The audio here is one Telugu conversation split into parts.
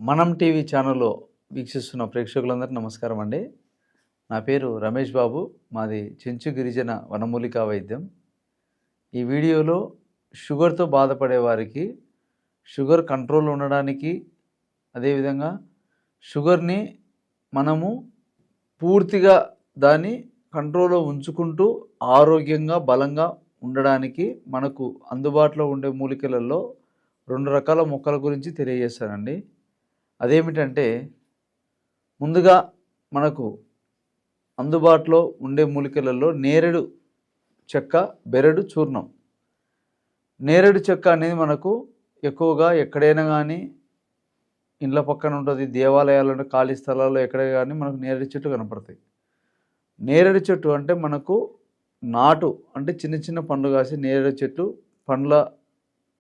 మనం టీవీ ఛానల్లో వీక్షిస్తున్న ప్రేక్షకులందరికీ నమస్కారం అండి. నా పేరు రమేష్ బాబు. మాది చెంచు గిరిజన వనమూలికా వైద్యం. ఈ వీడియోలో షుగర్తో బాధపడే వారికి షుగర్ కంట్రోల్ ఉండడానికి, అదేవిధంగా షుగర్ని మనము పూర్తిగా దాన్ని కంట్రోల్లో ఉంచుకుంటూ ఆరోగ్యంగా బలంగా ఉండడానికి మనకు అందుబాటులో ఉండే మూలికలలో 2 రకాల మొక్కల గురించి తెలియజేస్తానండి. అదేమిటంటే, ముందుగా మనకు అందుబాటులో ఉండే మూలికలలో నేరేడు చెక్క, బెరడు చూర్ణం. నేరేడు చెక్క అనేది మనకు ఎక్కువగా ఎక్కడైనా కానీ ఇండ్ల పక్కన ఉంటుంది, దేవాలయాలలో ఖాళీ స్థలాల్లో ఎక్కడ కానీ మనకు నేరేడు చెట్టు కనపడతాయి. నేరేడు చెట్టు అంటే మనకు నాటు అంటే చిన్న చిన్న పండ్లు కాసి నేరేడు చెట్టు పండ్ల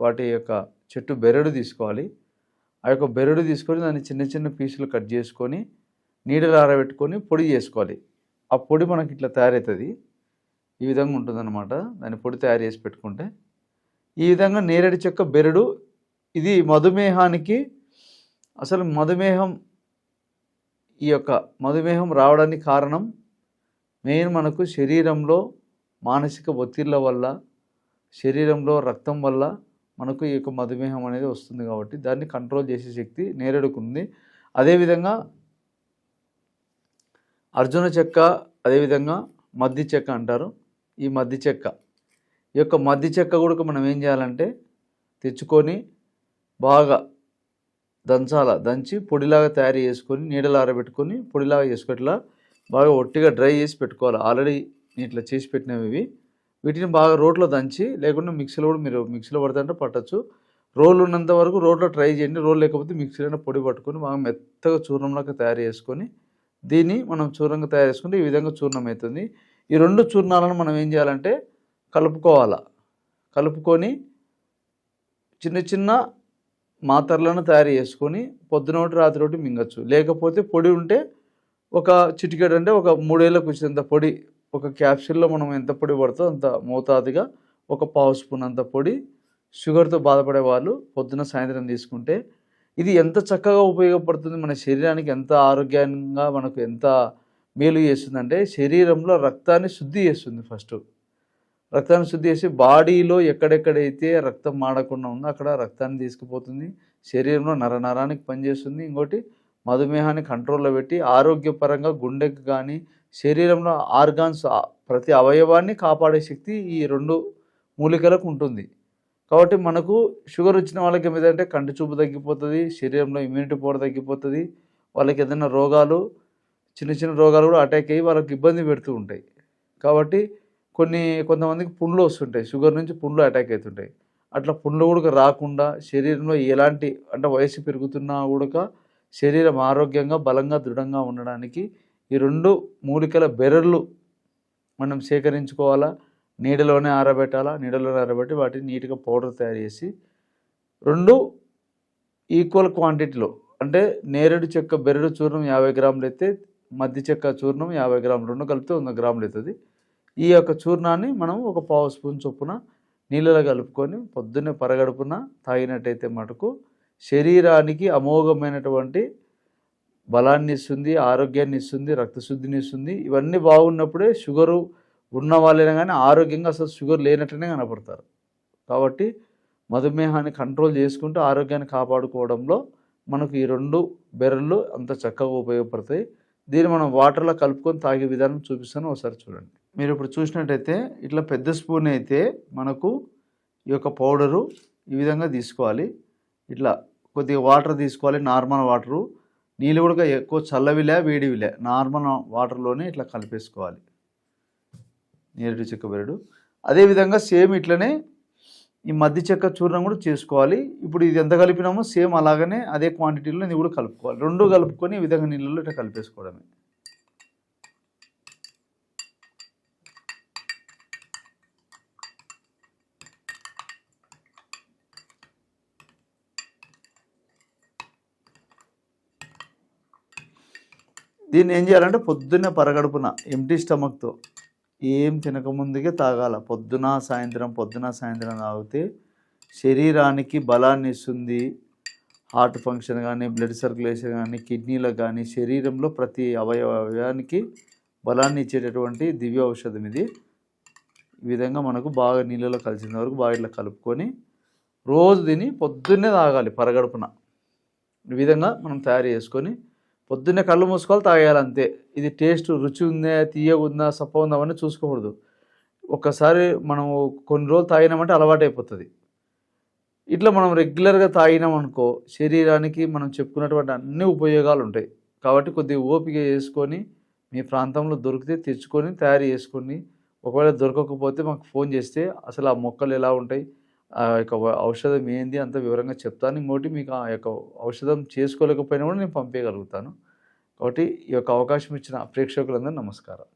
వాటి యొక్క చెట్టు బెరడు తీసుకోవాలి. ఆ యొక్క బెరడు తీసుకొని దాన్ని చిన్న చిన్న పీసులు కట్ చేసుకొని నీడలో ఆరబెట్టుకొని పొడి చేసుకోవాలి. ఆ పొడి మనకి ఇట్లా తయారవుతుంది. ఈ విధంగా ఉంటుందన్నమాట. దాన్ని పొడి తయారు చేసి పెట్టుకుంటే ఈ విధంగా నేరేడు చెక్క బెరడు ఇది మధుమేహానికి అసలు మధుమేహం రావడానికి కారణం మెయిన్ మనకు శరీరంలో మానసిక ఒత్తిళ్ళ వల్ల, శరీరంలో రక్తం వల్ల మనకు ఈ యొక్క మధుమేహం అనేది వస్తుంది. కాబట్టి దాన్ని కంట్రోల్ చేసే శక్తి నేరేడుకు ఉంది. అదేవిధంగా అర్జున చెక్క, అదేవిధంగా మద్ది చెక్క అంటారు. ఈ మద్ది చెక్క, ఈ యొక్క మద్ది చెక్క కూడా మనం ఏం చేయాలంటే తెచ్చుకొని బాగా దంచి పొడిలాగా తయారు చేసుకొని నీడలో ఆరబెట్టుకొని పొడిలాగా చేసుకొని ఇట్లా బాగా ఒట్టిగా డ్రై చేసి పెట్టుకోవాలి. ఆల్రెడీ ఇట్లా చేసి పెట్టినవి వీటిని బాగా రోట్లో దంచి, లేకుండా మిక్సీలో కూడా మీరు మిక్సీలో పడతాంటే పట్టచ్చు. రోల్ ఉన్నంత వరకు రోట్లో ట్రై చేయండి. రోల్ లేకపోతే మిక్సీలో పొడి పట్టుకొని బాగా మెత్తగా చూర్ణంలాగా తయారు చేసుకొని దీన్ని మనం చూర్ణంగా తయారు చేసుకుంటే ఈ విధంగా చూర్ణం అవుతుంది. ఈ 2 చూర్ణాలను మనం ఏం చేయాలంటే కలుపుకొని చిన్న చిన్న మాత్రలను తయారు చేసుకొని పొద్దున ఒకటి రాత్రి ఒకటి మింగచ్చు. లేకపోతే పొడి ఉంటే ఒక చిటికెడు అంటే ఒక 3 ఏళ్ళకు వచ్చేంత పొడి, ఒక క్యాప్సూల్లో మనం ఎంత పొడి పడుతుందో అంత మోతాదుగా ఒక పావు స్పూన్ అంత పొడి షుగర్తో బాధపడే వాళ్ళు పొద్దున సాయంత్రం తీసుకుంటే ఇది ఎంత చక్కగా ఉపయోగపడుతుంది. మన శరీరానికి ఎంత ఆరోగ్యంగా మనకు ఎంత మేలు చేస్తుందంటే శరీరంలో రక్తాన్ని శుద్ధి చేస్తుంది. ఫస్ట్ రక్తాన్ని శుద్ధి చేసి బాడీలో ఎక్కడెక్కడైతే రక్తం మాడకుండా ఉందో అక్కడ రక్తాన్ని తీసుకుపోతుంది. శరీరంలో నరానికి పనిచేస్తుంది. ఇంకోటి మధుమేహాన్ని కంట్రోల్లో పెట్టి ఆరోగ్యపరంగా గుండెకి కానీ శరీరంలో ఆర్గాన్స్ ప్రతి అవయవాన్ని కాపాడే శక్తి ఈ 2 మూలికలకు ఉంటుంది. కాబట్టి మనకు షుగర్ వచ్చిన వాళ్ళకి ఏమిటంటే కంటి చూపు తగ్గిపోతుంది, శరీరంలో ఇమ్యూనిటీ పవర్ తగ్గిపోతుంది. వాళ్ళకి ఏదైనా రోగాలు, చిన్న చిన్న రోగాలు కూడా అటాక్ అయ్యి వాళ్ళకి ఇబ్బంది పెడుతూ ఉంటాయి. కాబట్టి కొంతమందికి పుండ్లు వస్తుంటాయి, షుగర్ నుంచి పుండ్లు అటాక్ అవుతుంటాయి. అట్లా పుండ్లు కూడా రాకుండా శరీరంలో ఎలాంటి అంటే వయసు పెరుగుతున్నా కూడా శరీరం ఆరోగ్యంగా బలంగా దృఢంగా ఉండడానికి ఈ 2 మూలికల బెరళ్ళు మనం సేకరించుకోవాలా. నీడలోనే ఆరబెట్టి వాటిని నీట్గా పౌడర్ తయారు చేసి 2 ఈక్వల్ క్వాంటిటీలో అంటే నేరేడు చెక్క బెరడు చూర్ణం 50 గ్రాములు అయితే మద్ది చెక్క చూర్ణం 50 గ్రాములు, 2 కలిపితే 100 గ్రాములు అవుతుంది. ఈ యొక్క చూర్ణాన్ని మనం ఒక పావు స్పూన్ చొప్పున నీళ్ళలో కలుపుకొని పొద్దున్నే పరగడుపున తాగినట్టయితే మటుకు శరీరానికి అమోఘమైనటువంటి బలాన్ని ఇస్తుంది, ఆరోగ్యాన్ని ఇస్తుంది, రక్తశుద్ధిని ఇస్తుంది. ఇవన్నీ బాగున్నప్పుడే షుగరు ఉన్న వాళ్ళైనా కానీ ఆరోగ్యంగా అసలు షుగర్ లేనట్టునే కనపడతారు. కాబట్టి మధుమేహాన్ని కంట్రోల్ చేసుకుంటూ ఆరోగ్యాన్ని కాపాడుకోవడంలో మనకు ఈ 2 బెరళ్ళు అంత చక్కగా ఉపయోగపడతాయి. దీన్ని మనం వాటర్లో కలుపుకొని తాగే విధానం చూపిస్తాను, ఒకసారి చూడండి. మీరు ఇప్పుడు చూసినట్టయితే ఇట్లా పెద్ద స్పూన్ అయితే మనకు ఈ యొక్క పౌడరు ఈ విధంగా తీసుకోవాలి. ఇట్లా కొద్దిగా వాటర్ తీసుకోవాలి, నార్మల్ వాటరు. నీళ్ళు కూడా ఎక్కువ చల్లవిలే వేడివిలే, నార్మల్ వాటర్లోనే ఇట్లా కలిపేసుకోవాలి నేరేడు చెక్క బెరడు. అదేవిధంగా సేమ్ ఇట్లనే ఈ మద్ది చెక్క చూర్ణం కూడా చేసుకోవాలి. ఇప్పుడు ఇది ఎంత కలిపినామో సేమ్ అలాగనే అదే క్వాంటిటీలో ఇది కూడా కలుపుకోవాలి. 2 కలుపుకొని ఈ విధంగా నీళ్ళలో ఇట్లా కలిపేసుకోవడమే. దీన్ని ఏం చేయాలంటే పొద్దున్నే పరగడుపున ఎంటీ స్టమక్తో ఏం తినకముందుకే తాగాల. పొద్దున సాయంత్రం తాగితే శరీరానికి బలాన్ని ఇస్తుంది, హార్ట్ ఫంక్షన్ కానీ, బ్లడ్ సర్క్యులేషన్ కానీ, కిడ్నీలకు కానీ, శరీరంలో ప్రతి అవయవానికి బలాన్ని ఇచ్చేటటువంటి దివ్య ఔషధం ఇది. ఈ విధంగా మనకు బాగా నీళ్ళలో కలిసిన వరకు బాగా ఇట్లా కలుపుకొని రోజు దీన్ని పొద్దున్నే తాగాలి పరగడుపున. ఈ విధంగా మనం తయారు చేసుకొని పొద్దున్నే కళ్ళు మూసుకోవాలి, తాగేయాలి అంతే. ఇది టేస్ట్ రుచి ఉందా, తీయగా ఉందా, సప్ప ఉందా అవన్నీ చూసుకోకూడదు. ఒక్కసారి మనం కొన్ని రోజులు తాగినామంటే అలవాటు అయిపోతుంది. ఇట్లా మనం రెగ్యులర్గా తాగినామనుకో శరీరానికి మనం చెప్పుకున్నటువంటి అన్ని ఉపయోగాలు ఉంటాయి. కాబట్టి కొద్దిగా ఓపిక చేసుకొని మీ ప్రాంతంలో దొరికితే తెచ్చుకొని తయారు చేసుకొని, ఒకవేళ దొరకకపోతే మాకు ఫోన్ చేస్తే అసలు ఆ మొక్కలు ఎలా ఉంటాయి, ఆ యొక్క ఔషధం ఏంది అంత వివరంగా చెప్తాను. ఇంకోటి మీకు ఆ యొక్క ఔషధం చేసుకోలేకపోయినా కూడా నేను పంపించగలుగుతాను. కాబట్టి ఈ యొక్క అవకాశం ఇచ్చిన ప్రేక్షకులందరూ నమస్కారం.